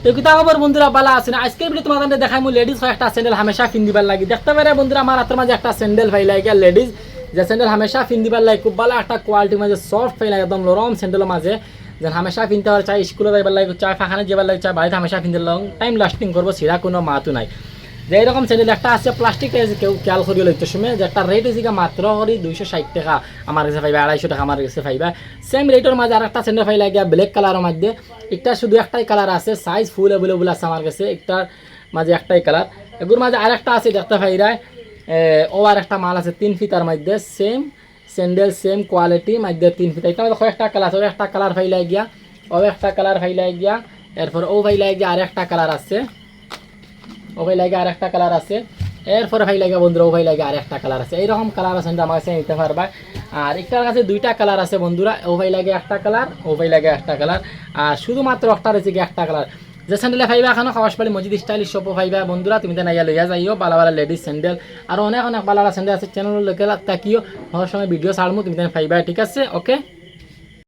তো কিতা খবর বন্ধুরা ভালো আছেন? আজকের ভিডিও তোমাদের দেখাইমু লেডিস একটা স্যান্ডেল হামেশা পিন্দিবার লাগি। দেখতে পারে বন্ধুরা আমার হাতের মাঝে একটা স্যান্ডেল ফাইল লাগে লেডিস, যে স্যান্ডেল হামেশা পিন্দিবার লাগে, খুব ভালো একটা কোয়ালিটির মাঝে সফট ফাইল একদম নরম স্যান্ডেলের মাঝে, যে হামেশা পিনতে পারে, চাই স্কুলে যাইবার লাগে, চাই ফাঁকানে যাবার লাগে, চাই বাড়িতে হামেশা পিনতে লং টাইম লাস্টিং করবো, সেটা কোনো মাতু নাই। যে এরকম স্যান্ডেল একটা আছে প্লাস্টিক কেউ খেয়াল করিও লইতে সময়, যে একটা রেট হয়েছে মাত্র করি 260 টাকা, আমার কাছে পাইবা 250 টাকা, আমার কাছে পাইবা সেম রেটের মাঝে। আর একটা স্যান্ডেল ফাইল লাগে ব্ল্যাক কালারের মধ্যে, একটা শুধু একটাই কালার আছে, সাইজ ফুল অ্যাভেলেবল আছে আমার কাছে, একটার মাঝে একটাই কালার। এগুলোর মাঝে আরেকটা আছে দেখতে পাইরায়, ও আর একটা মাল আছে 3 ফিতার মধ্যে, সেম স্যান্ডেল সেম কোয়ালিটি মধ্যে 3 ফিতা। এটা মধ্যে কয়েকটা কালার আছে, ও একটা কালার ফাইলাই গিয়া, ও একটা কালার ফাইলাই গিয়া, এরপর ও ফাইলাই গিয়া আর একটা কালার আছে, ও ভাই লাগে আর একটা কালার আছে, এরপরে ভাই লাগে বন্ধুরা ও ভাই লাগে আর একটা কালার আছে। এইরকম কালার আছে আমার কাছে নিতে পারবা। আর একটার কাছে দুইটা কালার আছে বন্ধুরা, ও ভাই লাগে একটা কালার, ও ভাই লাগে একটা কালার, আর শুধুমাত্র একটা রয়েছে কি একটা কালার। যে স্যান্ডেলে ফাইবা এখনো খাওয়াসপাড়ি মসজিদ স্টাইলিশ শপও ফাইবা বন্ধুরা, তুমি তো নাইয়া লইয়া যাইও ভালো ভালো লেডিস স্যান্ডেল, আর অনেক অনেক ভালো স্যান্ডেল আছে। চ্যানেল লোকের তাকিও হওয়ার সময় ভিডিও ছাড়মু, তুমি তো ফাইবা। ঠিক আছে, ওকে।